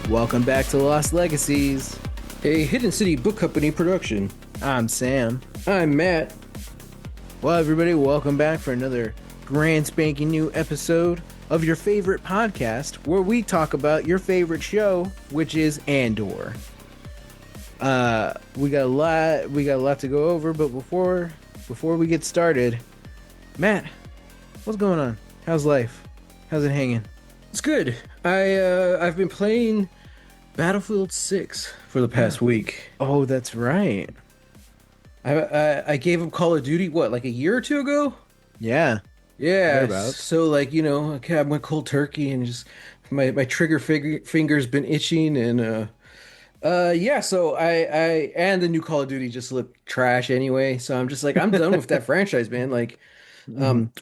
Welcome back to Lost Legacies. A Hidden City Book Company production. I'm Sam. I'm Matt. Well, everybody, welcome back for another grand spanking new episode of your favorite podcast where we talk about your favorite show, which is Andor. We got a lot to go over, but before we get started, Matt, what's going on? How's life? How's it hanging? It's good. I've been playing Battlefield 6 for the past week. Oh, that's right. I gave up Call of Duty, what, like a year or two ago? Yeah. Yeah. Thereabouts. So like, okay, I went cold turkey and just my trigger finger's been itching and yeah, so I and the new Call of Duty just looked trash anyway. So I'm just like I'm done with that franchise, man. Like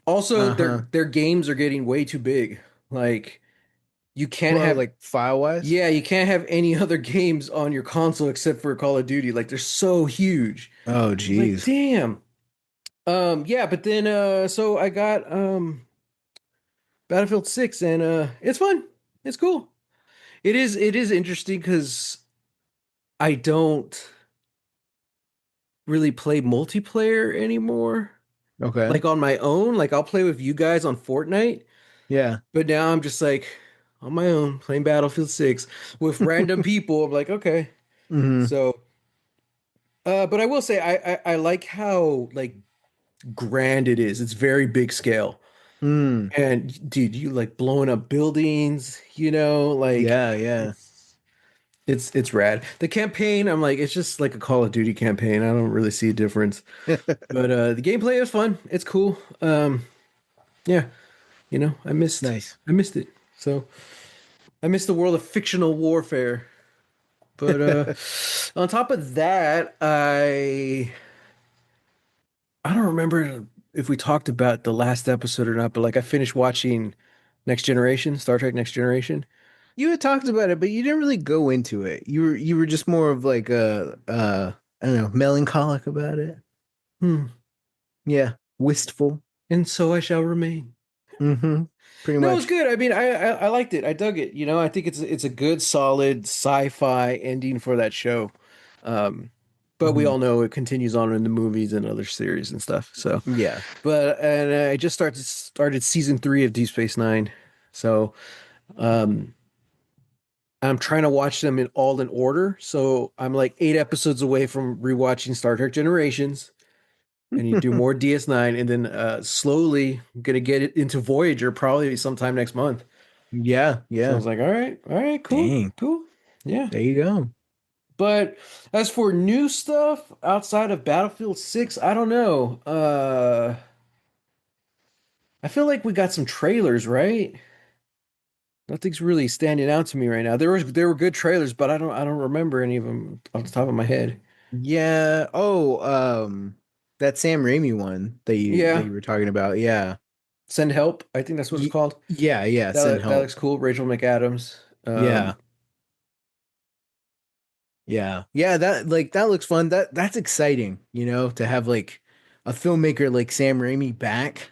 also Uh-huh. their games are getting way too big. Like you can't Well, have like file-wise? yeah, you can't have any other games on your console except for Call of Duty. Like they're so huge. Oh, I was like, geez. damn. Yeah, but then so I got Battlefield 6 and it's fun. It's cool. It is interesting because I don't really play multiplayer anymore. Okay. Like on my own. Like I'll play with you guys on Fortnite, Yeah. but now I'm just like on my own playing Battlefield 6 with random people. I'm like, okay. Hmm. So but I will say I like how like grand it is. It's very big scale. Mm. And dude, you like blowing up buildings, like Yeah, yeah. it's rad. The campaign, I'm like, it's just like a Call of Duty campaign. I don't really see a difference. But the gameplay is fun. It's cool. Yeah, Nice. I missed it. So I missed the world of fictional warfare. But on top of that, I don't remember if we talked about the last episode or not, but like I finished watching Next Generation, Star Trek Next Generation. You had talked about it, but you didn't really go into it. You were just more of like I don't know, melancholic about it. Hmm. Yeah. Wistful. And so I shall remain. Mm-hmm. Pretty No, it was much. good. I mean, I liked it. I dug it. I think it's a good, solid sci-fi ending for that show. Um, but we Hmm. all know it continues on in the movies and other series and stuff. So, Yeah. but and I just started season 3 of Deep Space Nine. So, um, I'm trying to watch them in order. So I'm like 8 episodes away from rewatching Star Trek Generations. And you do more DS9, and then slowly I'm gonna get it into Voyager probably sometime next month. Yeah, So I yeah. was like, all right, cool, Dang. cool, yeah. There you go. But as for new stuff outside of Battlefield 6, I don't know. I feel like we got some trailers, right? Nothing's really standing out to me right now. There were good trailers, but I don't remember any of them off the top of my head. Yeah. Oh, that Sam Raimi one that Yeah, you were talking about. Yeah. Send Help. I think that's what it's Y called. yeah, yeah, send That help. looks cool. Rachel McAdams. Yeah. Yeah. Yeah, that looks fun. That's exciting, to have like a filmmaker like Sam Raimi back,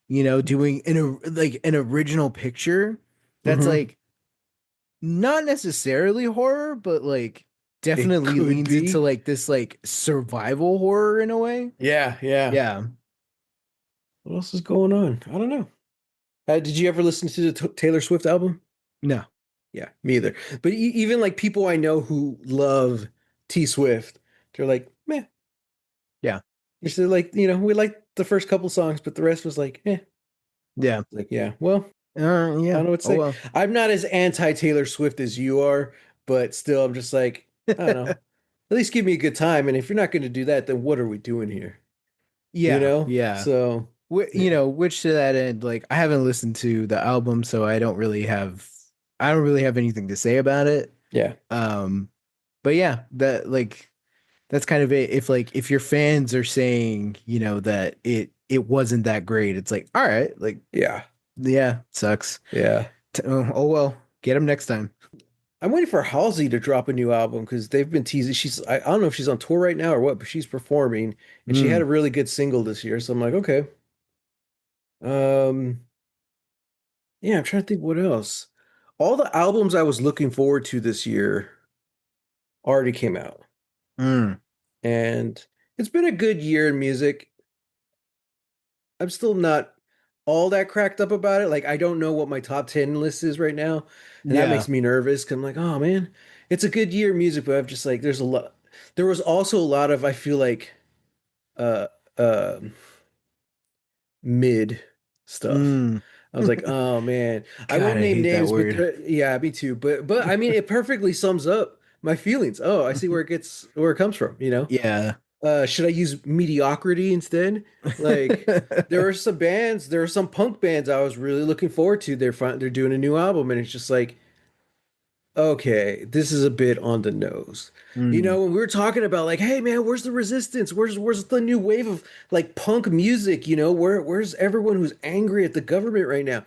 doing an original picture that's Mhm. like not necessarily horror, but like It definitely could leans into be. like this like survival horror in a way. Yeah, yeah. Yeah. What else is going on? I don't know. Did you ever listen to the Taylor Swift album? No. Yeah, me either. But even like people I know who love T Swift, they're like, meh. Yeah. They're like, we liked the first couple songs, but the rest was like, eh. Yeah. Like, yeah, well, I Yeah. don't know what to Oh say. well. I'm not as anti Taylor Swift as you are, but still, I'm just like, I don't know. At least give me a good time. And if you're not going to do that, then what are we doing here? You Yeah. know? Yeah. So, yeah. Which to that end, like I haven't listened to the album, so I don't really have anything to say about it. Yeah. Um, but yeah, that's kind of it. If your fans are saying, that it wasn't that great, it's like, all right, like Yeah. yeah, sucks. Yeah. Oh well, get them next time. I'm waiting for Halsey to drop a new album because they've been teasing. I don't know if she's on tour right now or what, but she's performing and she had Mm. a really good single this year. So I'm like, okay. Um, yeah, I'm trying to think what else. all the albums I was looking forward to this year already came out. Mm, And it's been a good year in music. I'm still not all that cracked up about it. Like I don't know what my top 10 list is right now, and that yeah. makes me nervous 'cause I'm like, "Oh man, it's a good year in music, but I'm just like there's a lot there was also a lot of I feel like uh uh mid stuff. Mm. I was like, "Oh man, I God, won't I name hate that names, but word. yeah, me too. But I mean it perfectly sums up my feelings. Oh, I see where it comes from, you know? Yeah. Should I use mediocrity instead? Like there are some punk bands I was really looking forward to. They're doing a new album and it's just like, okay, this is a bit on the nose. You Mm, know, when we were talking about like, hey man, where's the resistance? Where's the new wave of like punk music? You know, where's everyone who's angry at the government right now?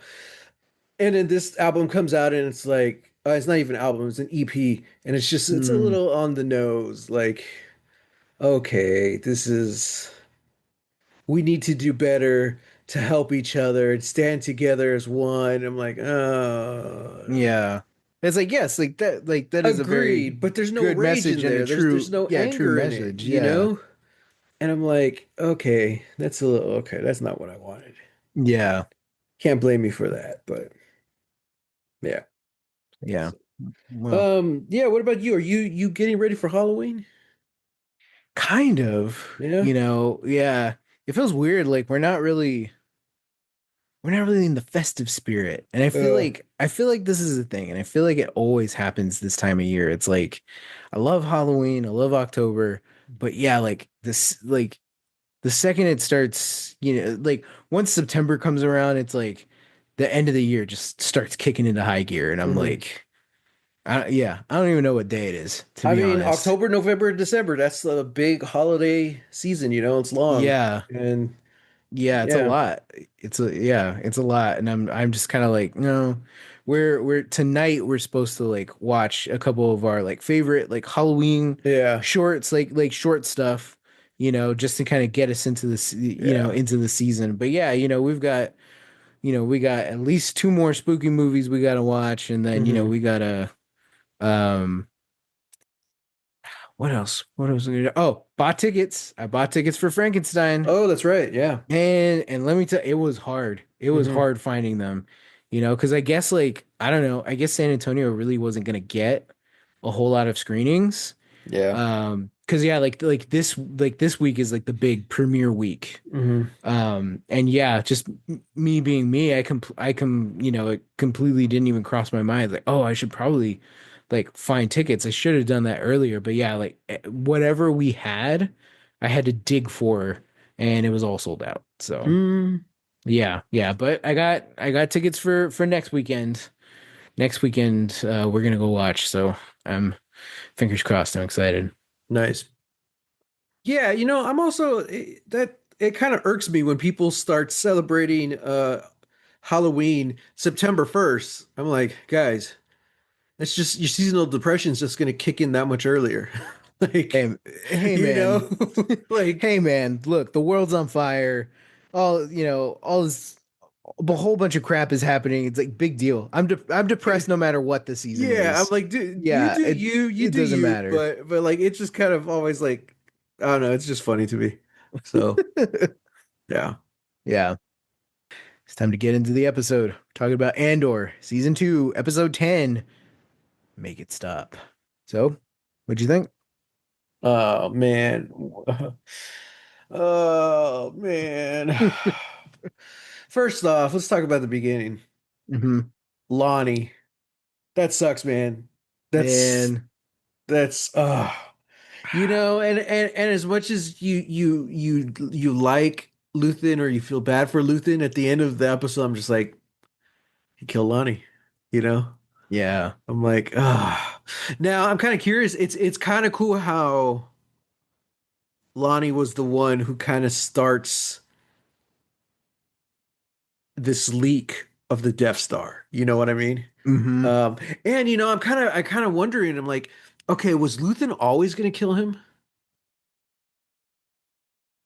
And then this album comes out and it's like, it's not even an album, it's an EP, and it's a mm, little on the nose. Like, okay, this is we need to do better to help each other and stand together as one. I'm like, yeah. It's like, yes, like that is a very agreed, but there's no good rage message in and a there. There's true, no yeah, true anger in it, message. you Yeah. know? And I'm like, okay, that's a little okay, that's not what I wanted. Yeah. Can't blame me for that, but yeah. Yeah. Well, Yeah, what about you? Are you getting ready for Halloween? kind of, Yeah. yeah. It feels weird. Like we're not really in the festive spirit. And I feel like this is the thing. And I feel like it always happens this time of year. It's like I love Halloween, I love October, but yeah, like this like the second it starts, like once September comes around, it's like the end of the year just starts kicking into high gear. And I'm hmm like, yeah, I don't even know what day it is, to I be mean, honest. October, November, December, that's a big holiday season, you know, it's long. Yeah. And Yeah, it's a yeah, lot. It's a lot. And I'm just kind of like, no, we're tonight we're supposed to like watch a couple of our like favorite like Halloween yeah, shorts, like short stuff, just to kind of get us into yeah. into the season. But yeah, we got at least two more spooky movies we gotta watch, and then, hmm we gotta um what else? What else? Oh, bought tickets. I bought tickets for Frankenstein. Oh, that's right. Yeah. And let me tell it was hard. It was hmm hard finding them, because I guess like I don't know, I guess San Antonio really wasn't gonna get a whole lot of screenings. Yeah. Because yeah, like this week is like the big premiere week. hmm And yeah, just me being me, it completely didn't even cross my mind like, oh, I should probably like find tickets. I should have done that earlier, but yeah, like whatever we had, I had to dig for, and it was all sold out. So mm yeah, yeah, but I got tickets for next weekend. Next weekend, we're gonna go watch. So I'm fingers crossed. I'm excited. Nice. Yeah, you know, I'm also that it kind of irks me when people start celebrating Halloween September 1st. I'm like, guys, it's just your seasonal depression is just going to kick in that much earlier. Like, Hey, hey, you know, man. like Hey, man. Look, the world's on fire. All this, a whole bunch of crap is happening. It's like big deal. I'm depressed no matter what the season yeah, I'm is. like, dude, Yeah, it you it do doesn't you, matter. but like it's just kind of always like I don't know, it's just funny to me. So, yeah. Yeah, it's time to get into the episode. We're talking about Andor, season 2, episode 10. Make it stop. So, what'd you think? Oh man. Oh man. First off, let's talk about the beginning. Hmm. Lonnie. That sucks, man. That's Man, that's you know, and as much as you like Luthen or you feel bad for Luthen at the end of the episode, I'm just like, he killed Lonnie, you know? yeah. I'm like, ah. Now I'm kind of curious. It's kind of cool how Lonnie was the one who kind of starts this leak of the Death Star. You know what I mean? Hmm. Um, and you know, I kind of wondering. I'm like, okay, was Luthen always going to kill him,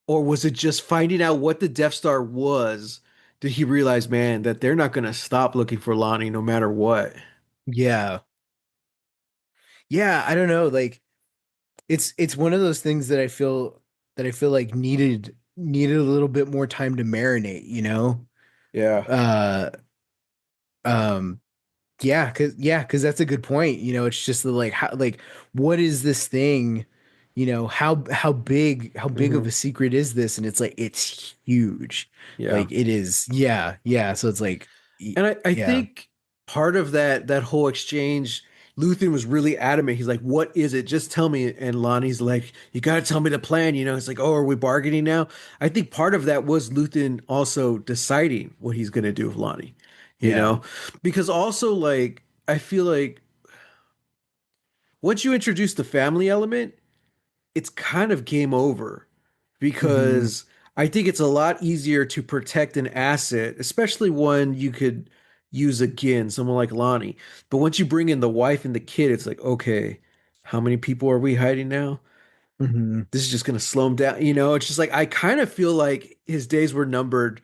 or was it just finding out what the Death Star was? Did he realize, man, that they're not going to stop looking for Lonnie no matter what? Yeah. Yeah, I don't know. Like it's one of those things that I feel like needed a little bit more time to marinate, you know? Yeah. Uh um yeah, cause that's a good point. You know, it's just the, like how like what is this thing? You know, how big of Hmm. a secret is this? And it's like it's huge. Yeah. Like it is. Yeah, yeah. So it's like And I yeah. think part of that whole exchange, Luthen was really adamant. He's like, "What is it? Just tell me." And Lonnie's like, "You got to tell me the plan." You know, it's like, "Oh, are we bargaining now?" I think part of that was Luthen also deciding what he's going to do with Lonnie. You Yeah. know, because also like I feel like once you introduce the family element, it's kind of game over Hmm. because I think it's a lot easier to protect an asset, especially one you could use again, someone like Lonnie. But once you bring in the wife and the kid, it's like, okay, how many people are we hiding now? Hmm. This is just going to slow him down. You know, it's just like I kind of feel like his days were numbered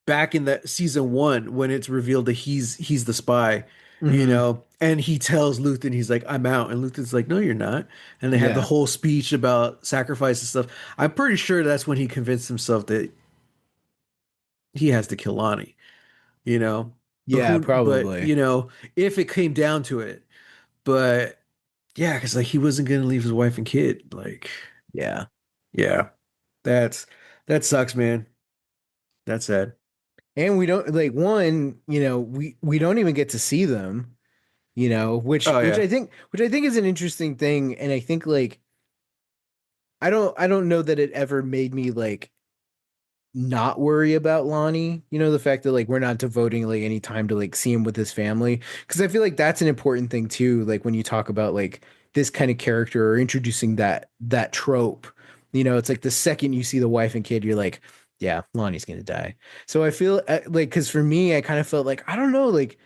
back in that season one when it's revealed that he's the spy, you Hmm. know, and he tells Luthen he's like I'm out, and Luthen's like no you're not, and they have the Yeah. whole speech about sacrifice and stuff. I'm pretty sure that's when he convinced himself that he has to kill Lonnie, you know, but Yeah, who, but probably. you know, if it came down to it, but yeah, because like he wasn't gonna leave his wife and kid, like Yeah. yeah, that's that sucks, man. That's sad. And we don't like one, you know, we don't even get to see them, you know, Oh yeah. which I think is an interesting thing. And I think like I don't know that it ever made me like not worry about Lonnie, you know, the fact that like we're not devoting like any time to like see him with his family. Cause I feel like that's an important thing too, like when you talk about like this kind of character or introducing that trope, you know, it's like the second you see the wife and kid, you're like, yeah, Lonnie's gonna die. So I feel like, cause for me, I kind of felt like, I don't know, like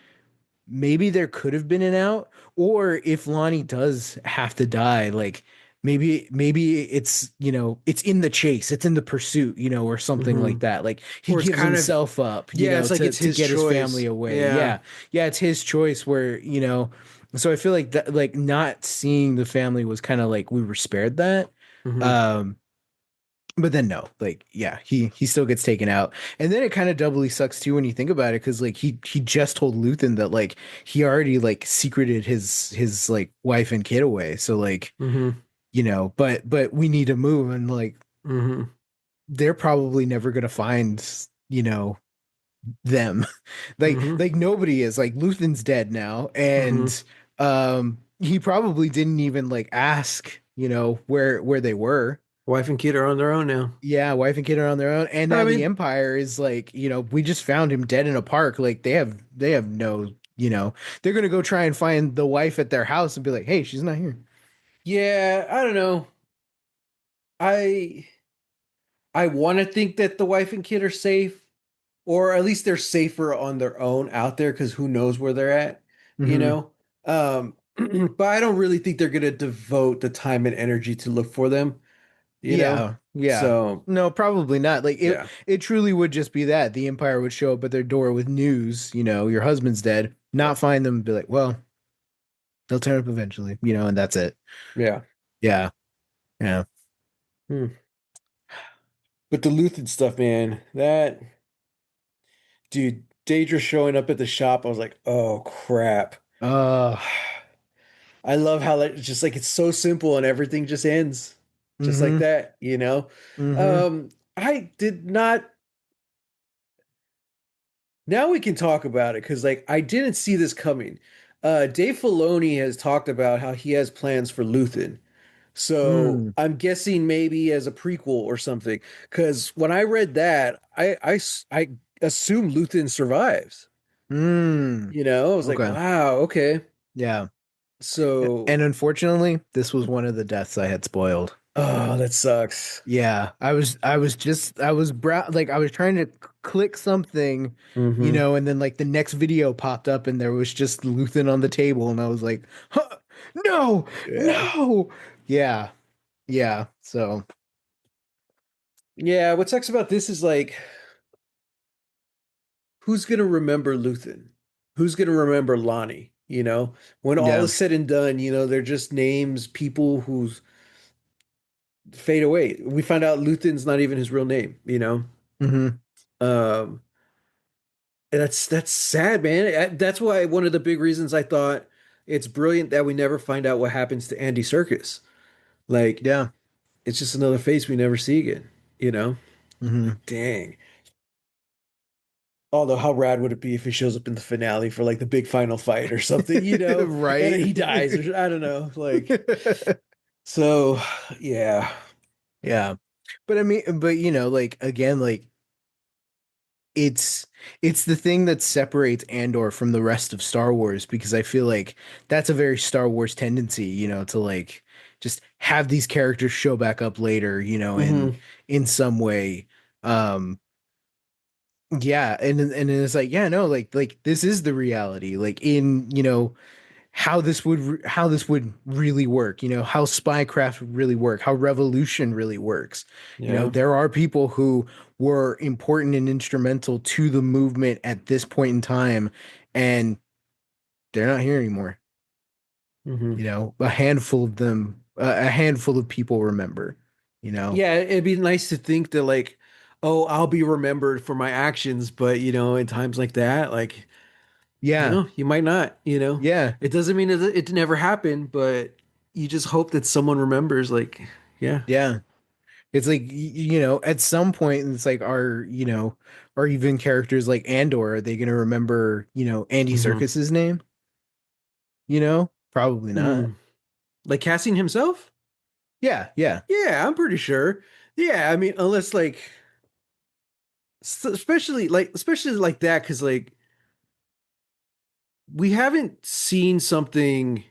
maybe there could have been an out, or if Lonnie does have to die, like maybe it's, you know, it's in the chase, it's in the pursuit, you know, or something Hmm. like that. Like he Or it's gives kind of himself up, you yeah, know, it's like it's to his get his family choice. away. Yeah. Yeah. Yeah, it's his choice where, you know, so I feel like that like not seeing the family was kind of like we were spared that. Hmm. Um but then no, like yeah, he still gets taken out, and then it kind of doubly sucks too when you think about it, because like he just told Luthen that like he already like secreted his like wife and kid away, so like Hmm. you know, but we need to move, and like Hmm. they're probably never gonna find, you know, them, Hmm. like nobody is, like Luthen's dead now, Hmm. and he probably didn't even like ask, you know, where they were. Wife and kid are on their own now. Yeah, wife and kid are on their own, and I now the mean, Empire is like, you know, we just found him dead in a park. Like they have no, you know, they're gonna go try and find the wife at their house and be like, hey, she's not here. yeah, I don't know. I I want to think that the wife and kid are safe, or at least they're safer on their own out there because who knows where they're at, you Hmm. know? But I don't really think they're gonna devote the time and energy to look for them, you know? Yeah, yeah. So No, probably not. Like yeah. it truly would just be that the Empire would show up at their door with news, you know, your husband's dead, not find them, be like, well, they'll turn up eventually, you know, and that's it. Yeah. Yeah, yeah. Hmm. But the Luthen stuff, man, that dude, Daedra showing up at the shop, I was like, oh crap. Uh, I love how it's just like it's so simple and everything just ends just like mm-hmm, that, you know? mm-hmm, I did not. Now we can talk about it because like I didn't see this coming. Dave Filoni has talked about how he has plans for Luthen. So mm, I'm guessing maybe as a prequel or something. Because when I read that, I assume Luthen survives. mm. You know, I was like, Okay. wow, okay. Yeah. And So, unfortunately, this was one of the deaths I had spoiled. oh, that sucks. Yeah, I was just I was like I was trying to click something, you Hmm. know, and then like the next video popped up and there was just Luthen on the table and I was like, huh, no, Yeah. no. Yeah, yeah. So, Yeah, what sucks about this is like, who's gonna remember Luthen? Who's gonna remember Lonnie? you know? When all Yeah. is said and done, they're just names, people who fade away. We found out Luthen's not even his real name. Hmm. Um, and that's sad, man. That's why one of the big reasons I thought it's brilliant that we never find out what happens to Andy Serkis. Like, Yeah. it's just another face we never see again, you know? Hmm. Dang. Although, how rad would it be if he shows up in the finale for like the big final fight or something, and then Right. he dies, or I don't know. So, yeah. Yeah. But I mean, but like again, like it's it's the thing that separates Andor from the rest of Star Wars because I feel like that's a very Star Wars tendency, to like just have these characters show back up later, Hmm. in some way. Um yeah, and it's like, yeah, no, like this is the reality. Like in, how this would really work, how spycraft would really work, how revolution really works. Yeah. There are people who were important and instrumental to the movement at this point in time, and they're not here anymore. Hmm. A handful of them, a handful of people remember, Yeah, it'd be nice to think that, like, oh, I'll be remembered for my actions, but in times like that, like, Yeah, you might not. yeah, It doesn't mean that it never happened, but you just hope that someone remembers, like, yeah. yeah. It's like at some point it's like are even characters like Andor, are they gonna remember, Andy Hmm. Serkis's name? Probably not. Mm. Like Cassian himself? Yeah, yeah. Yeah, I'm pretty sure. Yeah, I mean, unless like, especially like that, because like we haven't seen something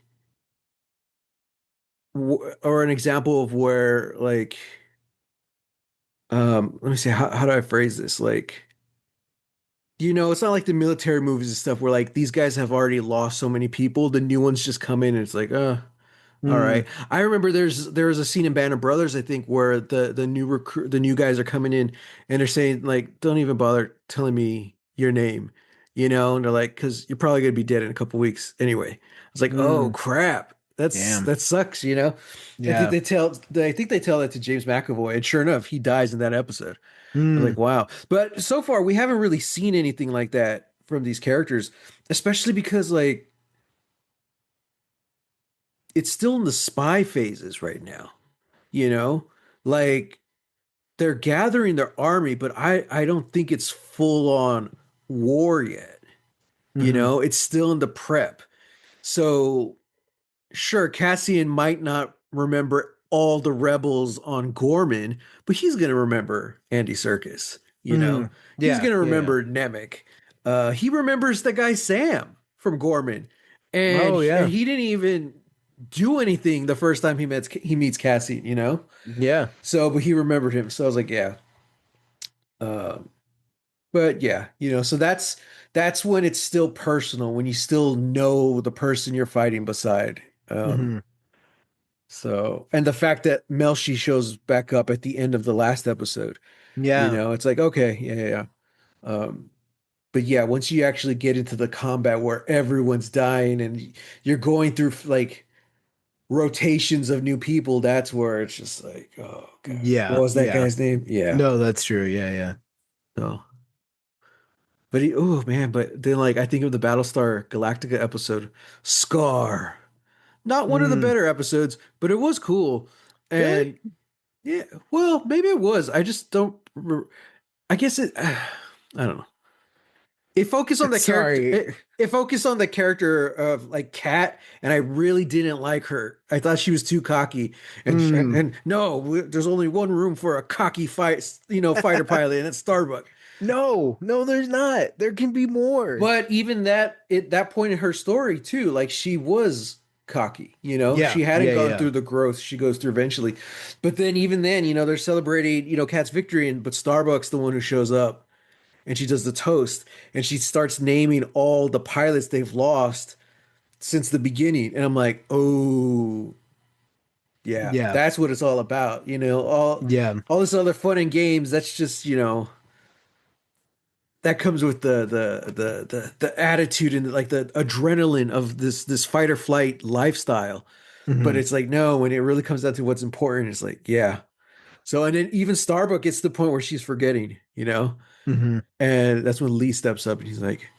or an example of where like, let me see, how do I phrase this? Like, it's not like the military movies and stuff where like these guys have already lost so many people, the new ones just come in and it's like, all Mm, right. I remember there's a scene in Band of Brothers, I think, where the new guys are coming in and they're saying like, don't even bother telling me your name, and they're like, because you're probably gonna be dead in a couple weeks anyway. I was like, oh mm, crap, damn. that sucks. Yeah. I think they tell that to James McAvoy, and sure enough, he dies in that episode. I was like, Mm, wow. But so far, we haven't really seen anything like that from these characters, especially because like it's still in the spy phases right now. You know, like they're gathering their army, but I don't think it's full on war yet. hmm. It's still in the prep. So sure, Cassian might not remember all the rebels on Gorman, but he's gonna remember Andy Serkis. Mm, He's yeah, gonna yeah, yeah. remember Nemec. He remembers the guy Sam from Gorman, and Oh yeah. he didn't even do anything the first time he meets Cassian. Yeah. So, but he remembered him. So I was like, yeah. Um, but yeah, so that's when it's still personal, when you still know the person you're fighting beside. Hmm. So, and the fact that Melshi shows back up at the end of the last episode, Yeah. it's like, okay, yeah, yeah, yeah. Um, but yeah, once you actually get into the combat where everyone's dying and you're going through like rotations of new people, that's where it's just like, oh God, what Yeah. was that Yeah. guy's name? Yeah. No, that's true. Yeah, yeah. No. But oh man, but then like I think of the Battlestar Galactica episode, Scar. Not one of the Mm, better episodes, but it was cool. really? And yeah, well, maybe it was. I just don't. I guess it. I don't know. It focused on the character. Sorry. It focused on the character of like Kat, and I really didn't like her. I thought she was too cocky, Mm. and no, there's only one room for a cocky fighter pilot, and it's Starbuck. No, no, there's not. There can be more. But even that point in her story too, like she was cocky, Yeah, she hadn't yeah, gone yeah. through the growth she goes through eventually. But then even then, they're celebrating, Kat's victory, and but Starbuck's the one who shows up and she does the toast and she starts naming all the pilots they've lost since the beginning. And I'm like, oh yeah, Yeah, that's what it's all about. All yeah. all this other fun and games, that's just, that comes with the attitude and like the adrenaline of this fight or flight lifestyle. But Hmm. it's like no, when it really comes down to what's important, it's like yeah. So and then even Starbuck gets to the point where she's forgetting, you know, Hmm. and that's when Lee steps up and he's like,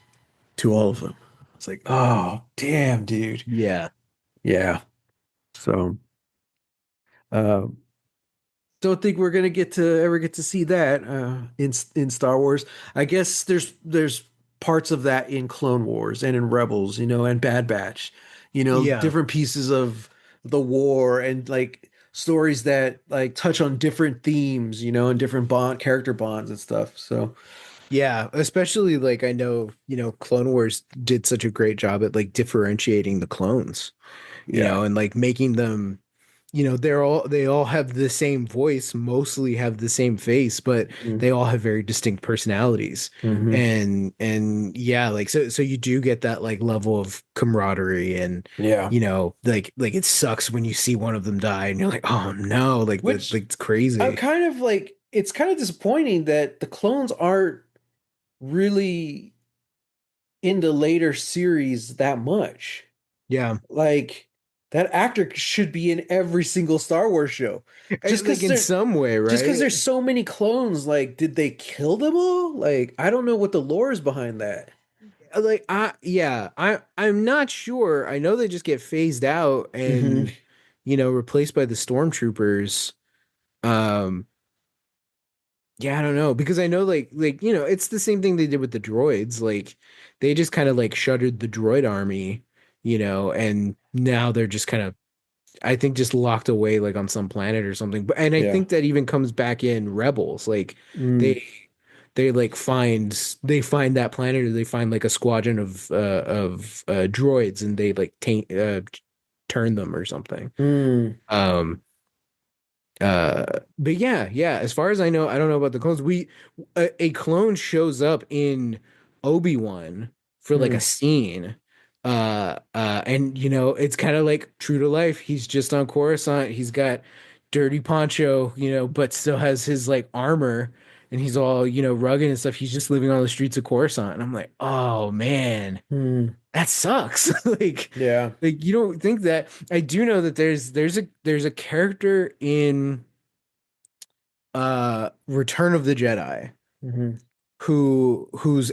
to all of them. It's like, oh damn, dude. Yeah. Yeah. So um, don't think we're gonna get to ever get to see that in Star Wars. I guess there's parts of that in Clone Wars and in Rebels, you know, and Bad Batch, you know, Yeah. different pieces of the war and like stories that like touch on different themes, you know, and different character bonds and stuff. So Yeah, especially like I know, Clone Wars did such a great job at like differentiating the clones, yeah. and like making them, they all have the same voice, mostly have the same face, but Mm-hmm. they all have very distinct personalities. Mm-hmm. And yeah, like so you do get that like level of camaraderie and Yeah. like it sucks when you see one of them die and you're like, "Oh no," like that Which like it's I'm crazy. kind of like, it's kind of disappointing that the clones aren't really in the later series that much. Yeah. Like that actor should be in every single Star Wars show. Just Like because in there some way, just because right? there's so many clones, like, did they kill them all? Like, I don't know what the lore is behind that. Like I'm not sure. I know they just get phased out Hmm. and replaced by the stormtroopers. Um yeah, I don't know because I know like it's the same thing they did with the droids. Like they just kind of like shuttered the droid army, and now they're just kind of I think just locked away like on some planet or something. But and I Yeah. think that even comes back in Rebels. Like Mm, they they like find that planet or they find like a squadron of droids and they like turn them or something. mm, Um but yeah, as far as I know, I don't know about the clones. A clone shows up in Obi-Wan for like a mm, scene. And it's kind of like true to life. He's just on Coruscant. He's got dirty poncho, but still has his like armor and he's all, rugged and stuff. He's just living on the streets of Coruscant. And I'm like, oh man, mm. that sucks. Like, Yeah. like you don't think that. I do know that there's a character in Return of the Jedi Hmm. who's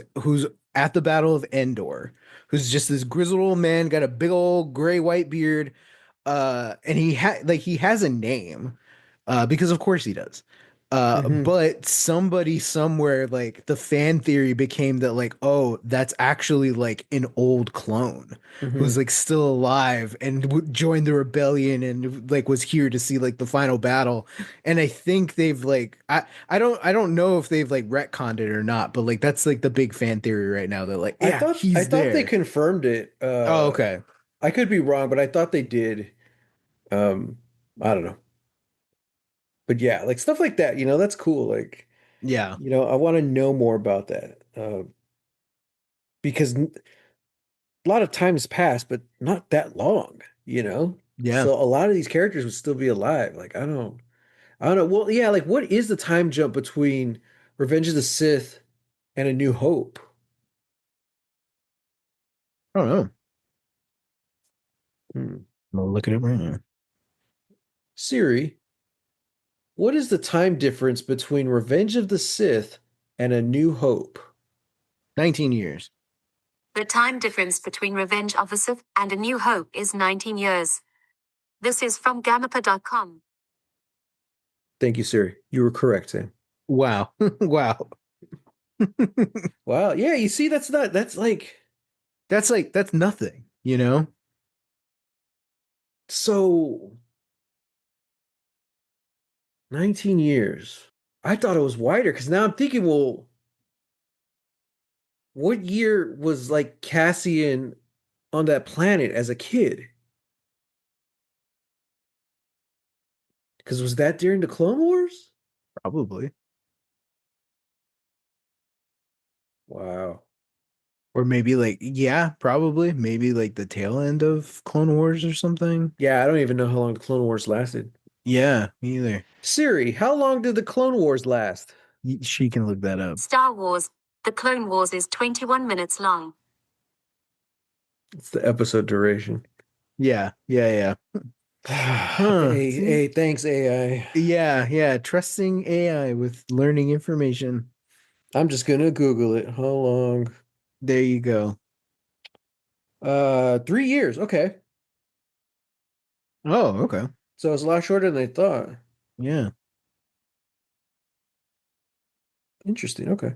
at the Battle of Endor, who's just this grizzled old man, got a big old gray white beard, and he has a name, because of course he does. Hmm. But somebody somewhere, like the fan theory became that like, oh, that's actually like an old clone who's Hmm. like still alive and joined the rebellion and like was here to see like the final battle. And I think they've like I don't know if they've like retconned it or not, but like that's like the big fan theory right now that like, I yeah, thought I he's thought they there. confirmed it. Oh, okay. I could be wrong, but I thought they did. Um, I don't know. But yeah, like stuff like that, you know, that's cool. Like, Yeah. you know, I want to know more about that. Because a lot of time has passed, but not that long, you know? Yeah. So a lot of these characters would still be alive. Like, I don't know. Well, yeah, like what is the time jump between Revenge of the Sith and A New Hope? I don't know. Hmm. I'm gonna look at it right now. Siri, what is the time difference between Revenge of the Sith and A New Hope? 19 years. The time difference between Revenge of the Sith and A New Hope is 19 years. This is from Gamapa.com. Thank you, Siri. You were correct, Sam. Wow. Wow. Wow. Yeah, you see, that's like That's nothing, you know? so 19 years. I thought it was wider because now I'm thinking, well, what year was like Cassian on that planet as a kid? Because was that during the Clone Wars? Probably. Wow. Or maybe like, yeah, probably. Maybe like the tail end of Clone Wars or something. Yeah, I don't even know how long the Clone Wars lasted. Yeah, me either. Siri, how long did the Clone Wars last? She can look that up. Star Wars. The Clone Wars is 21 minutes long. It's the episode duration. Yeah, yeah, yeah. Huh. See? Hey, thanks, AI. Yeah, yeah. Trusting AI with learning information. I'm just gonna Google it. How long? There you go. 3 years. Okay. Oh, okay. So it's a lot shorter than I thought. Yeah. Interesting. Okay.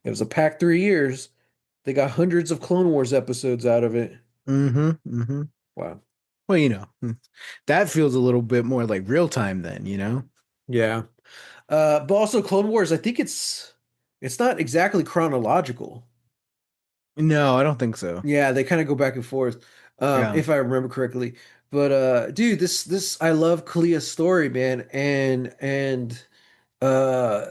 It was a packed 3 years. They got hundreds of Clone Wars episodes out of it. Mm-hmm. Mm-hmm. Wow. Well, that feels a little bit more like real time then, you know? Yeah. But also Clone Wars, I think it's not exactly chronological. No, I don't think so. Yeah, they kind of go back and forth, Yeah. if I remember correctly. But dude, this I love Clea's story, man, and uh,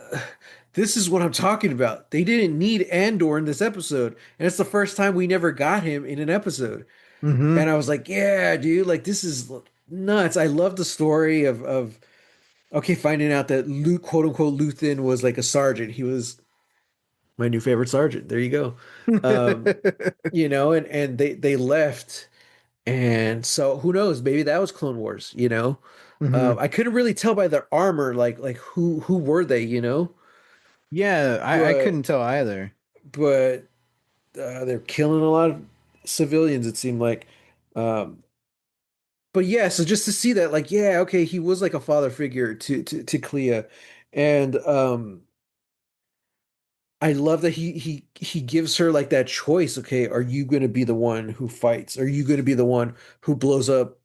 this is what I'm talking about. They didn't need Andor in this episode, and it's the first time we never got him in an episode. Mm-hmm. And I was like, yeah, dude, like this is nuts. I love the story of okay, finding out that Luke, quote unquote, Luthen was like a sergeant. He was my new favorite sergeant. There you go. Um, and they left, and so who knows? Maybe that was Clone Wars. Hmm. I couldn't really tell by their armor, like who were they, Yeah, I but couldn't tell either. but they're killing a lot of civilians. It seemed like, um, but yeah. So just to see that, like, yeah, okay, he was like a father figure to Clea, and I love that he gives her like that choice. Okay, are you going to be the one who fights? Are you going to be the one who blows up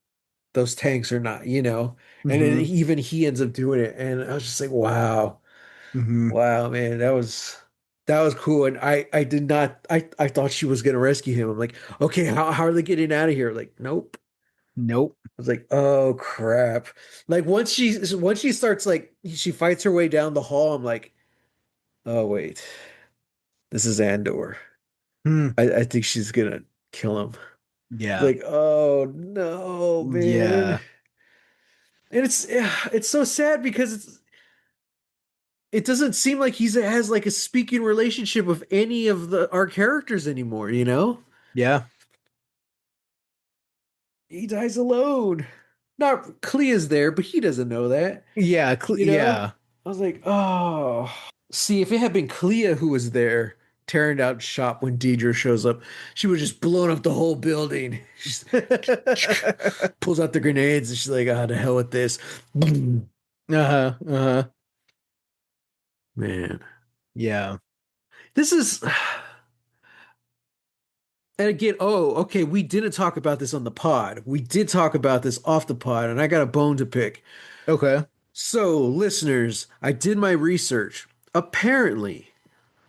those tanks or not? And then Hmm. even he ends up doing it, and I was just like, wow, Hmm. wow, man, that was cool. And I did not I thought she was going to rescue him. I'm like, okay, how are they getting out of here? Like, nope. Nope. I was like, oh crap. Like once she starts like she fights her way down the hall, I'm like, oh wait, this is Andor. Hmm. I think she's gonna kill him. Yeah. Like, oh no, man. Yeah. And it's so sad because it doesn't seem like he has like a speaking relationship with any of the our characters anymore. Yeah. He dies alone. Not Clea's there, but he doesn't know that, Yeah. you know? Yeah. I was like, oh. See, if it had been Clea who was there tearing down shop when Deidre shows up, she would have just blown up the whole building. She's pulls out the grenades and she's like, ah, to hell with this. Uh-huh. Uh-huh. Man, Yeah. this is, and again, oh, okay, we didn't talk about this on the pod. We did talk about this off the pod, and I got a bone to pick. Okay. So, listeners, I did my research. Apparently,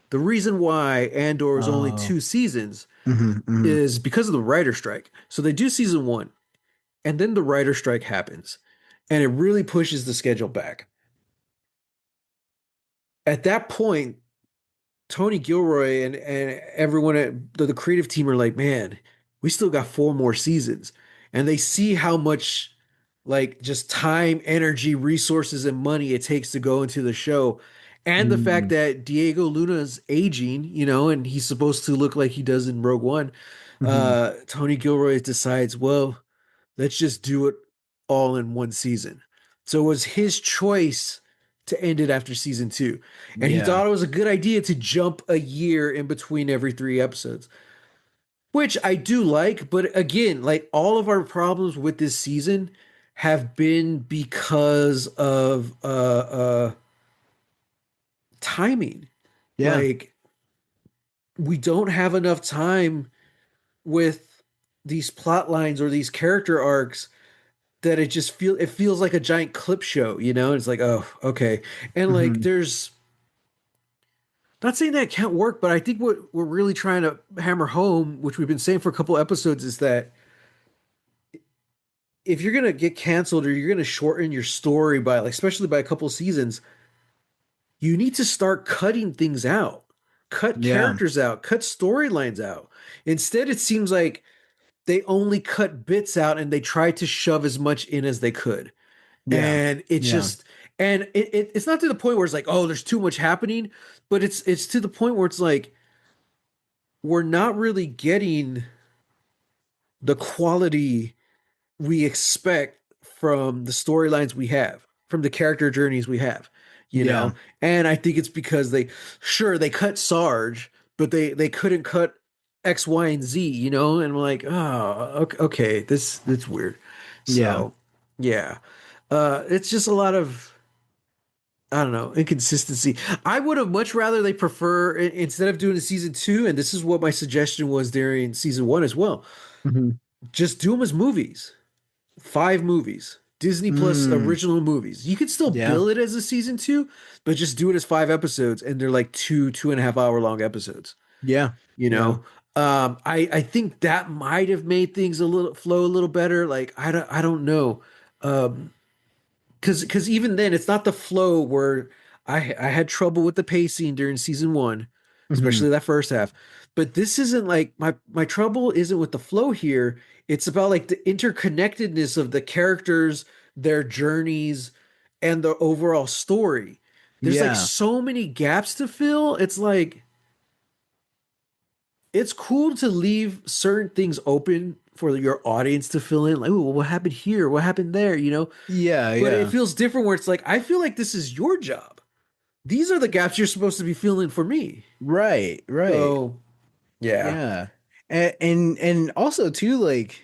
the reason why Andor is only Oh. 2 seasons Hmm. Hmm. is because of the writer strike. So they do season one, and then the writer strike happens, and it really pushes the schedule back. At that point, Tony Gilroy and everyone at the creative team are like, man, we still got 4 more seasons. And they see how much like just time, energy, resources, and money it takes to go into the show. And the fact Hmm. that Diego Luna's aging, and he's supposed to look like he does in Rogue One. Hmm. Tony Gilroy decides, well, let's just do it all in one season. So it was his choice to end it after season two. And he Yeah. thought it was a good idea to jump a year in between every 3 episodes, which I do like. But again, like all of our problems with this season have been because of timing. Yeah. Like we don't have enough time with these plot lines or these character arcs that it feels like a giant clip show. It's like, oh, okay. And like Hmm. there's not saying that it can't work, but I think what we're really trying to hammer home, which we've been saying for a couple episodes, is that if you're gonna get canceled or you're gonna shorten your story by like especially by a couple seasons, you need to start cutting things out. Cut Yeah. characters out, cut storylines out. Instead, it seems like they only cut bits out and they try to shove as much in as they could. Yeah. And it's Yeah. just And it's not to the point where it's like, oh, there's too much happening, but it's to the point where it's like we're not really getting the quality we expect from the storylines we have, from the character journeys we have, you Yeah. know? And I think it's because they cut Sarge, but they couldn't cut X, Y, and Z, you know? And I'm like, oh, okay, that's weird. Yeah. So, yeah. It's just a lot of I don't know, inconsistency. I would have much rather they prefer instead of doing a season two, and this is what my suggestion was during season one as well. Hmm. Just do them as movies. 5 movies. Disney Plus Mm. original movies. You could still Yeah. bill it as a season two, but just do it as 5 episodes, and they're like 2.5 hour long episodes. Yeah. You Yeah. know, I think that might have made things a little flow a little better. Like I don't know. Um, because even then it's not the flow where I had trouble with the pacing during season one, Hmm. especially that first half. But this isn't like my trouble isn't with the flow here. It's about like the interconnectedness of the characters, their journeys, and the overall story. There's like Yeah. so many gaps to fill. It's like it's cool to leave certain things open for your audience to fill in. Like, oh, what happened here? What happened there? You know, Yeah. but it Yeah. feels different where it's like, I feel like this is your job. These are the gaps you're supposed to be filling for me. Right. Right. So, yeah. Yeah. And also too, like,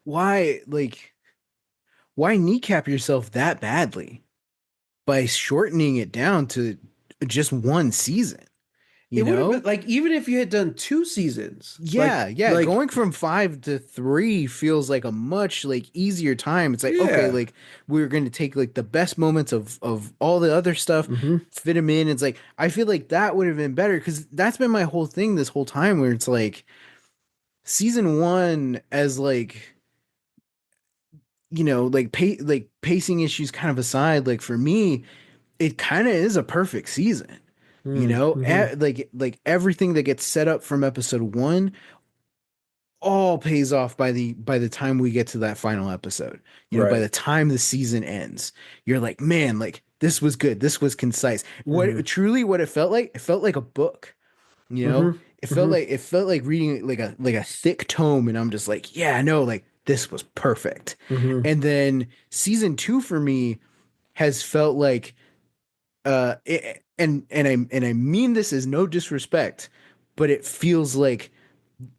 why like why kneecap yourself that badly by shortening it down to just one season, It you would have been know? like, even if you had done 2 seasons, Yeah, yeah. like, Going from 5 to 3 feels like a much like easier time. It's like, okay, yeah. like we're going to take like the best moments of all the other stuff, Hmm. fit them in. It's like I feel like that would have been better because that's been my whole thing this whole time where it's like season one as like like pacing issues kind of aside, like for me, it kind of is a perfect season. You know, Mm-hmm. like everything that gets set up from episode one all pays off by the time we get to that final episode. You know, by Right. the time the season ends, you're like, man, like this was good. This was concise. Hmm. What it felt like a book, you Hmm. know? Hmm. It felt like reading like a thick tome and I'm just like, yeah, no, like this was perfect. Hmm. And then season 2 for me has felt like and I mean this as no disrespect, but it feels like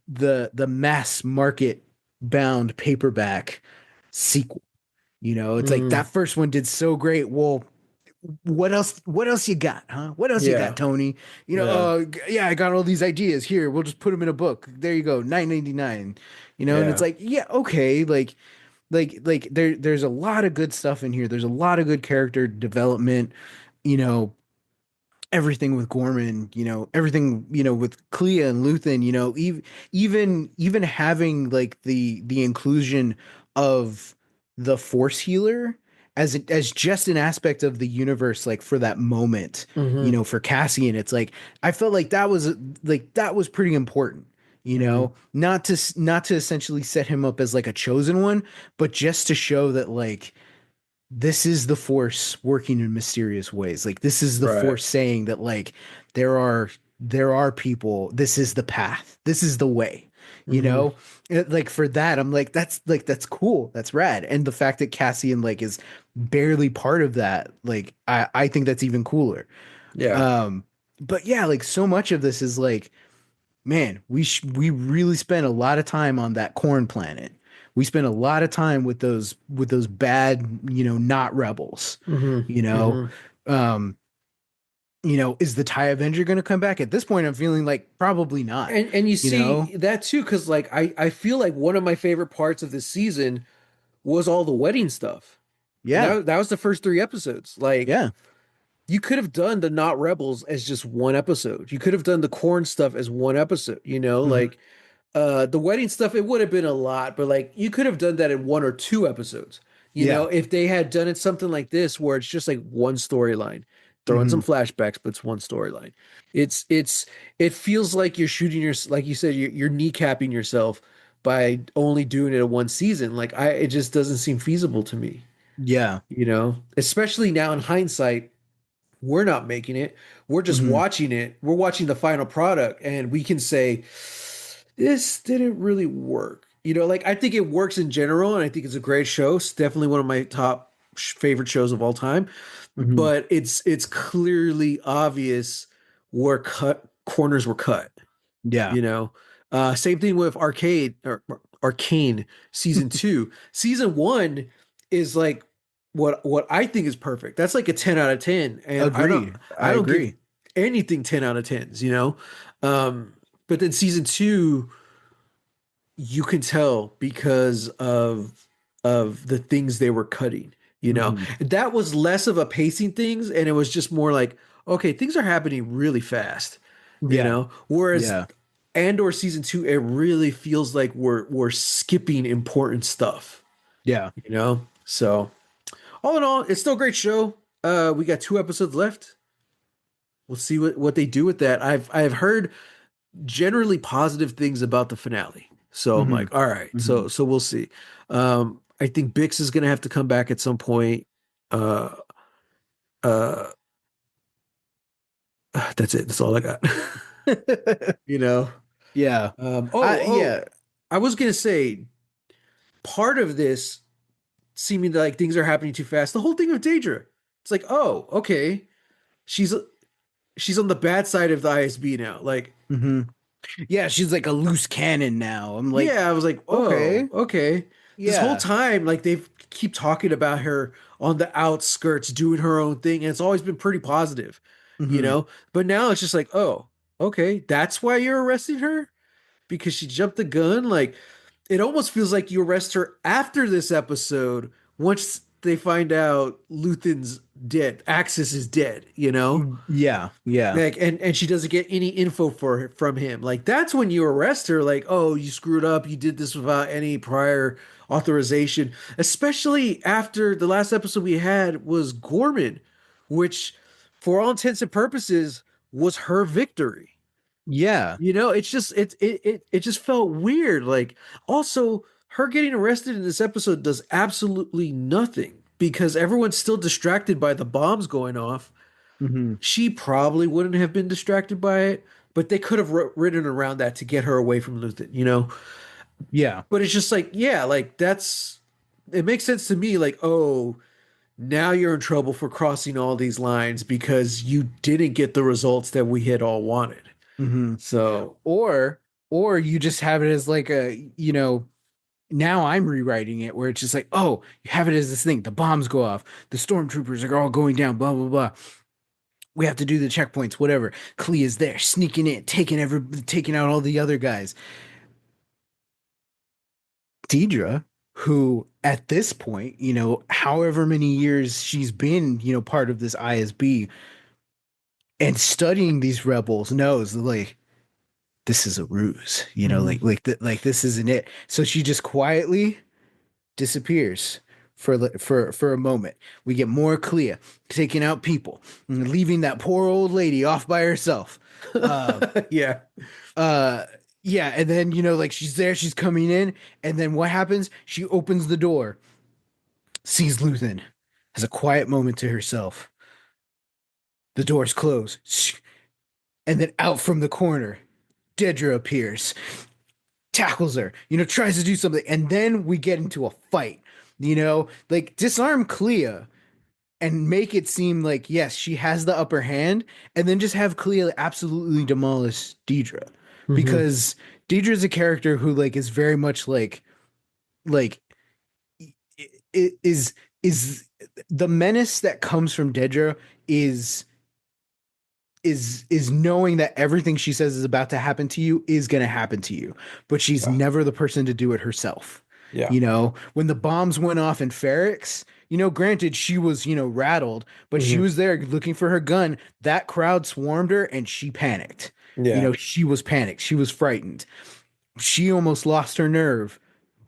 the mass market bound paperback sequel. You know, it's like Hmm. that first one did so great. Well, what else you got, huh? What else you got, Yeah. Tony? You know, Yeah. yeah, I got all these ideas here. We'll just put them in a book. There you go, 9.99. You know, and it's Yeah. like, yeah, okay, like there's a lot of good stuff in here. There's a lot of good character development, you know, everything with Gorman, you know, everything, you know, with Clea and Luthen, you know, even having like the inclusion of the Force healer as just an aspect of the universe, like for that moment, you Hmm. know, for Cassian, it's like I felt like that was pretty important. You Hmm. know, not to essentially set him up as like a chosen one, but just to show that like this is the force working in mysterious ways. Like this is the Right. force saying that like there are people, this is the path. This is the way. You Hmm. know? Like for that I'm like that's cool. That's rad. And the fact that Cassian like is barely part of that, like I think that's even cooler. Yeah. Um but yeah, like so much of this is like man, we really spent a lot of time on that corn planet. We spent a lot of time with those bad, you know, not rebels. Hmm. You know, Hmm. um, you know, is the TIE Avenger going to come back? At this point, I'm feeling like probably not. And you You know, see that too, because like I feel like one of my favorite parts of this season was all the wedding stuff. And yeah, that was the first 3 episodes. Like yeah, you could have done the Not Rebels as just one episode. You could have done the corn stuff as one episode, you know, hmm, like the wedding stuff, it would have been a lot, but like you could have done that in 1 or 2 episodes. You know, yeah, if they had done it something like this where it's just like one storyline, throw in hmm, some flashbacks, but it's one storyline. It's it feels like you're shooting your like you said, you're kneecapping yourself by only doing it in one season. Like it just doesn't seem feasible to me. Yeah. Especially now in hindsight, we're not making it. We're just Hmm. watching it. We're watching the final product, and we can say, this didn't really work. Like I think it works in general, and I think it's a great show. It's definitely one of my top favorite shows of all time. Hmm. But it's clearly obvious where cut corners were cut. Yeah. You know, same thing with Arcane season two. Season one is like what I think is perfect. That's like a 10 out of 10, and Agreed. I I don't give agree. anything 10 out of 10s. Um, but then season two, you can tell because of the things they were cutting. Hmm. That was less of a pacing things, and it was just more like, okay, things are happening really fast. Yeah. Whereas Yeah. Andor season two, it really feels like we're skipping important stuff. Yeah. So all in all, it's still a great show. We got 2 episodes left. We'll see what they do with that. I've heard generally positive things about the finale. So I'm Hmm. like, all right, Hmm. so we'll see. I think Bix is gonna have to come back at some point. Uh, uh, that's it. That's all I got. you know. Yeah. Oh, Yeah. I was gonna say part of this seeming like things are happening too fast. The whole thing of Daedra. It's like, oh, okay, she's she's on the bad side of the ISB now. Like, Hmm. Yeah, she's like a loose cannon now. I'm like, yeah, I was like, oh, okay. okay. This whole Yeah. time, like they keep talking about her on the outskirts doing her own thing, and it's always been pretty positive, you Hmm. know. But now it's just like, oh, okay, that's why you're arresting her because she jumped the gun. Like it almost feels like you arrest her after this episode once they find out Luthen's dead, Axis is dead. Yeah. Yeah. Like and she doesn't get any info from him. Like that's when you arrest her. Like, oh, you screwed up. You did this without any prior authorization. Especially after the last episode we had was Gorman, which, for all intents and purposes, was her victory. Yeah. It's just it just felt weird. Like also her getting arrested in this episode does absolutely nothing because everyone's still distracted by the bombs going off. Hmm. She probably wouldn't have been distracted by it, but they could have ridden around that to get her away from Luthen. Yeah. But it's just like, yeah, like that's it makes sense to me. Like, oh, now you're in trouble for crossing all these lines because you didn't get the results that we had all wanted. Hmm. So, Or or you just have it as like now I'm rewriting it where it's just like, oh, you have it as this thing. The bombs go off. The stormtroopers are all going down, blah, blah, blah. We have to do the checkpoints, whatever. Clea's there, sneaking in, taking out all the other guys. Deidre, who at this point, however many years she's been, part of this ISB and studying these rebels, knows like this is a ruse, mhm. like this isn't it. So she just quietly disappears for a moment. We get more Clea taking out people, and leaving that poor old lady off by herself. Uh, Yeah. uh, yeah, and then like she's there, she's coming in, and then what happens? She opens the door, sees Luthen, has a quiet moment to herself. The doors close, and then out from the corner, Dedra appears, tackles her, tries to do something, and then we get into a fight. Like disarm Clea and make it seem like yes, she has the upper hand, and then just have Clea absolutely demolish Deidre, hmm because Deidre is a character who like is very much like is the menace that comes from Dedra is is knowing that everything she says is about to happen to you is going to happen to you, but she's Yeah. never the person to do it herself. Yeah. When the bombs went off in Ferrix, granted she was, rattled, but she hmm was there looking for her gun. That crowd swarmed her and she panicked. Yeah. She was panicked. She was frightened. She almost lost her nerve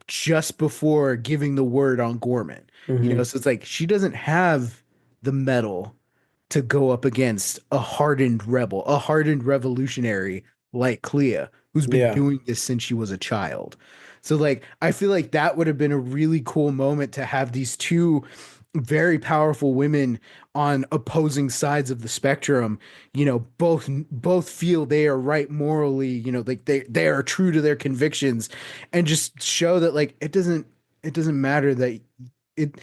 just before giving the word on Gorman. hmm So it's like she doesn't have the metal to go up against a hardened rebel, a hardened revolutionary like Clea, who's been Yeah. doing this since she was a child. So like I feel like that would have been a really cool moment to have these two very powerful women on opposing sides of the spectrum, both feel they are right morally, like they are true to their convictions, and just show that like it doesn't matter that it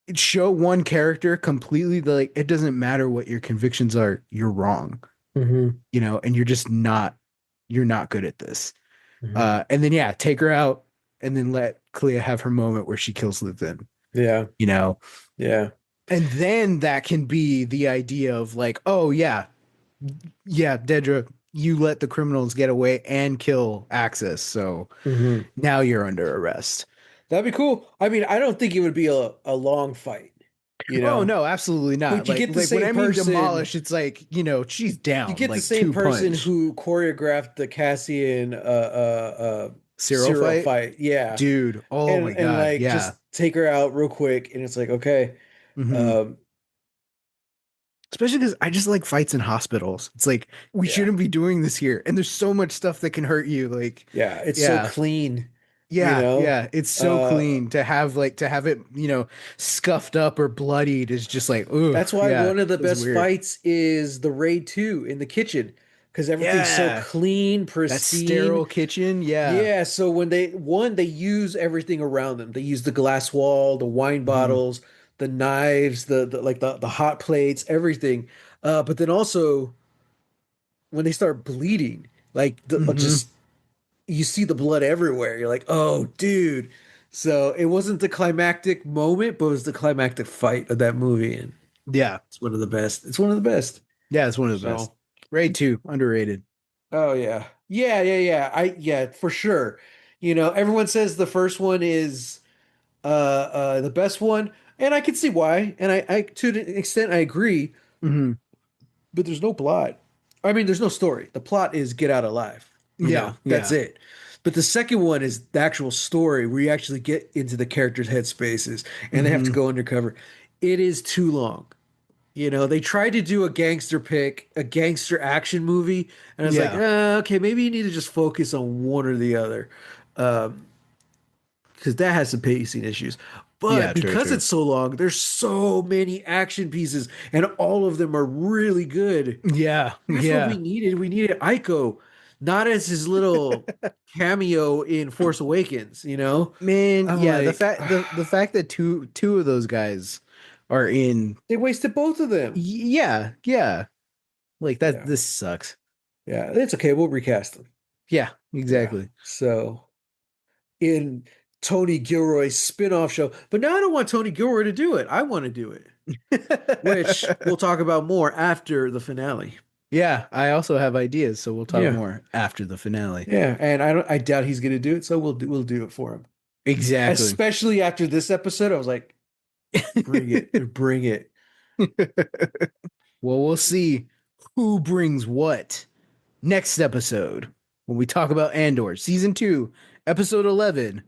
it show one character completely that like it doesn't matter what your convictions are, you're wrong, Hmm. and you're not good at this. Hmm. And then yeah, take her out and then let Clea have her moment where she kills Luthen, Yeah. you know. Yeah. And then that can be the idea of like, oh yeah, yeah, Dedra, you let the criminals get away and kill Axis, so Hmm. now you're under arrest. That'd be cool. I mean, I don't think it would be a long fight, you Oh know. no, absolutely not. But you get the When same I mean person, demolish, it's like, she's you down, get the like same two person punch. who choreographed the Cassian Cyril Cyril fight, fight. Yeah. dude. Oh my And God, like yeah. just take her out real quick and it's like, okay. Hmm. Um Especially because I just like fights in hospitals. It's like we yeah. shouldn't be doing this here, and there's so much stuff that can hurt you. Like, Yeah, it's so yeah, clean, you yeah, know. yeah. It's so Uh clean to have it, scuffed up or bloodied is just like, ooh, that's why yeah, one of the feels best weird. fights is the Raid 2 in the kitchen because everything's so Yeah, clean, that pristine. sterile kitchen. Yeah. Yeah, so when they use everything around them. They use the glass wall, the wine Hmm. bottles, the knives, the hot plates, everything. But then also when they start bleeding, like Hmm. just you see the blood everywhere. You're like, "Oh, dude." So it wasn't the climactic moment, but it was the climactic fight of that movie, and Yeah, it's one of the best. It's one of the best. yeah. It's one of the best. So, Raid 2, underrated. oh yeah. Yeah, yeah, yeah. Yeah, for sure. Everyone says the first one is the best one, and I can see why. And I to an extent I agree, Hmm. but there's no plot. I mean, there's no story. The plot is get out alive. Yeah, That's yeah. it. But the second one is the actual story where you actually get into the characters' headspaces and they have to Hmm. go undercover. It is too long. They tried to do a gangster action movie, and I was like, Yeah, okay, maybe you need to just focus on one or the other. Um, because that has some pacing issues. But yeah. True, because true. it's so long, there's so many action pieces, and all of them are really good. Yeah, That's what we yeah. needed. We needed Aiko, not as his little cameo in Force Awakens. Man, I'm yeah, the like, fact the fact that two of those guys are in, they wasted both of them. yeah, yeah. Like that, Yeah, this sucks. yeah, it's okay. We'll recast them. Yeah, Yeah. exactly. So in Tony Gilroy's spin-off show, but now I don't want Tony Gilroy to do it. I want to do it, which we'll talk about more after the finale. Yeah, I also have ideas, so we'll talk Yeah. more after the finale. Yeah, and I doubt he's going to do it, so we'll do it for him. Exactly. Especially after this episode, I was like, bring it, bring it. Well, we'll see who brings what next episode when we talk about Andor season 2, episode 11.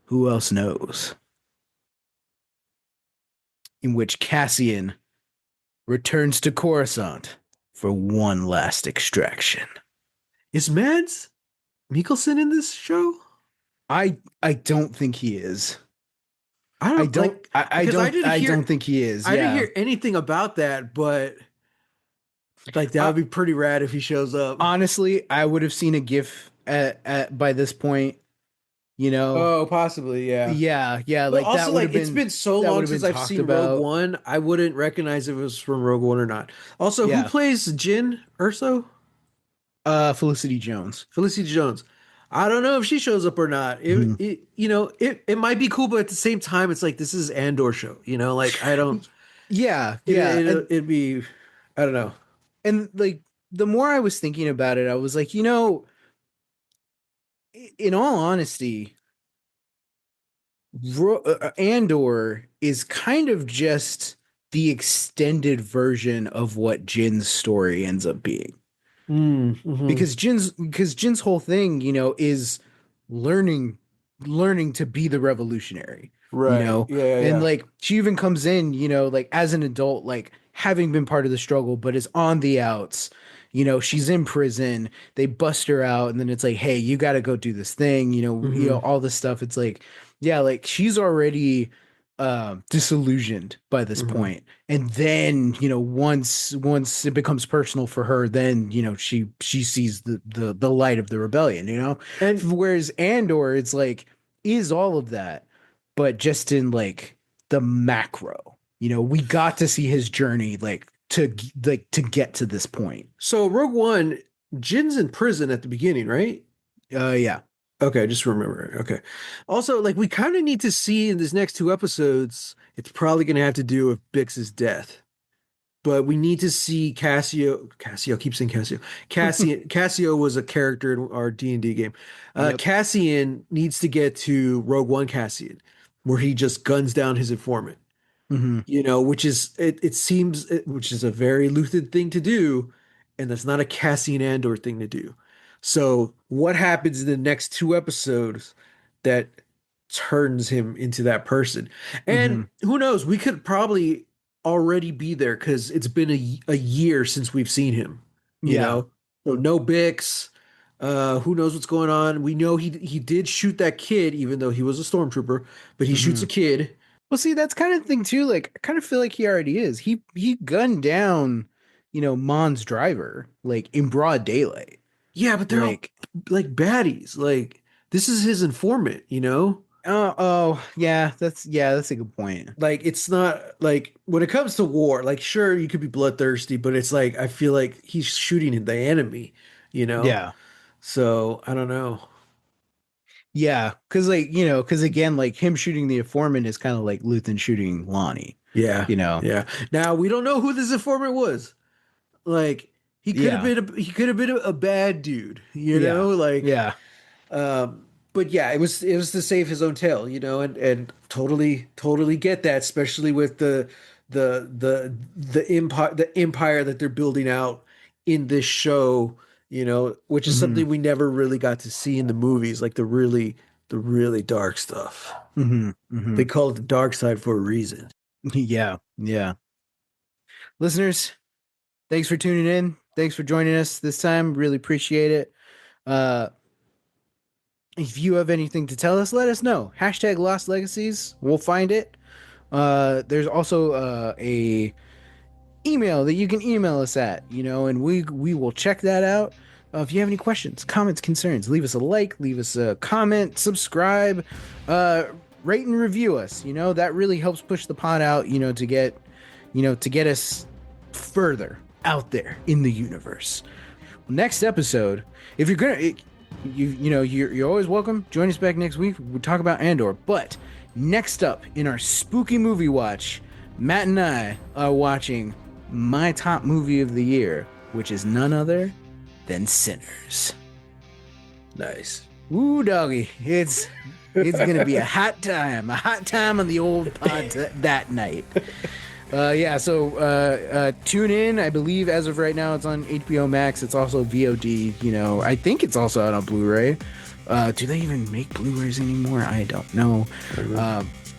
Who else knows? In which Cassian returns to Coruscant for one last extraction. Is Mads Mikkelsen in this show? I don't think he is. I I don't don't like I because don't I don't think he is. I didn't Yeah. hear anything about that, but like that Uh, would be pretty rad if he shows up. honestly, I would have seen a GIF at by this point, you know. Oh, possibly, yeah. Yeah, yeah, But like also, like, it's been so that would long have been since I've talked seen Rogue about. One, I wouldn't recognize if it was from Rogue One or not. Also, who Yeah. plays Jin Urso? Felicity Jones. Felicity Jones. I don't know if she shows up or not. Mhm. It might be cool, but at the same time, it's like this is Andor show. Like I don't. Yeah, It yeah. it it'd be. I don't know. And like the more I was thinking about it, I was like, in all honesty, Andor is kind of just the extended version of what Jin's story ends up being. Mm-hmm. Because Jin's whole thing, is learning learning to be the revolutionary, Right. Yeah. Yeah. and Yeah. like she even comes in, like as an adult, like having been part of the struggle, but is on the outs. She's in prison. They bust her out, and then it's like, hey, you got to go do this thing. Mm-hmm. All this stuff. It's like, yeah, like she's already disillusioned by this Mhm. point. And then, once it becomes personal for her, then, she sees the light of the rebellion, And Whereas Andor, it's like, is all of that, but just in like the macro. We got to see his journey to get to this point. so Rogue One, Jin's in prison at the beginning, right? Yeah. Okay, I just remember. Okay. Also, like we kind of need to see in these next two episodes, it's probably going to have to do with Bix's death. But we need to see Cassio, keep saying Cassio was a character in our D&D game. Yep. Cassian needs to get to Rogue One Cassian, where he just guns down his informant. Hmm. Which is it seems which is a very Luthen thing to do, and that's not a Cassian Andor thing to do. So what happens in the next two episodes that turns him into that person? Hmm. And who knows, we could probably already be there because it's been a year since we've seen him, you Yeah. know? So no Bix. Who knows what's going on? We know he did shoot that kid, even though he was a stormtrooper, but he shoots Hmm. a kid. Well, see, that's kind of the thing too. Like, I kind of feel like he already is. He gunned down, Mon's driver, like in broad daylight. Yeah, but they're all Like, like baddies. Like this is his informant, you know? oh, yeah, that's a good point. Like it's not like when it comes to war, like sure you could be bloodthirsty, but it's like I feel like he's shooting the enemy, you know? Yeah, So I don't know. yeah, because again, like him shooting the informant is kind of like Luthen shooting Lonnie. Yeah, You know, yeah. Now we don't know who this informant was. Like yeah, he could have been a bad dude, you yeah, know? Like yeah. but yeah, it was to save his own tail, and totally get that, especially with the empire that they're building out in this show, which is Hmm. something we never really got to see in the movies, like the really dark stuff. Hmm. Hmm. They call it the dark side for a reason. Yeah, yeah. Listeners, thanks for tuning in. Thanks for joining us this time. Really appreciate it. Uh, if you have anything to tell us, let us know. Hashtag Lost Legacies. We'll find it. There's also a email that you can email us at, and we will check that out. If you have any questions, comments, concerns, leave us a like, leave us a comment, subscribe, uh, rate and review us. That really helps push the pod out. To get us further out there in the universe. Next episode, if you're gonna, you're always welcome. Join us back next week. We'll talk about Andor. But next up in our spooky movie watch, Matt and I are watching my top movie of the year, which is none other than Sinners. Nice. Ooh, doggy, it's gonna be a hot time on the old pod that night. Yeah, so tune in. I believe as of right now, it's on HBO Max. It's also VOD. I think it's also out on Blu-ray. Do they even make Blu-rays anymore? I don't know.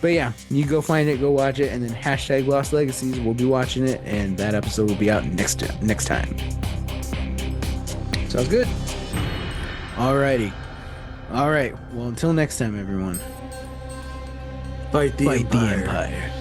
But yeah, you go find it, go watch it, and then hashtag Lost Legacies. We'll be watching it, and that episode will be out next time. Sounds good. Alrighty. All right. Well, until next time, everyone. Fight the Fight the empire. Empire.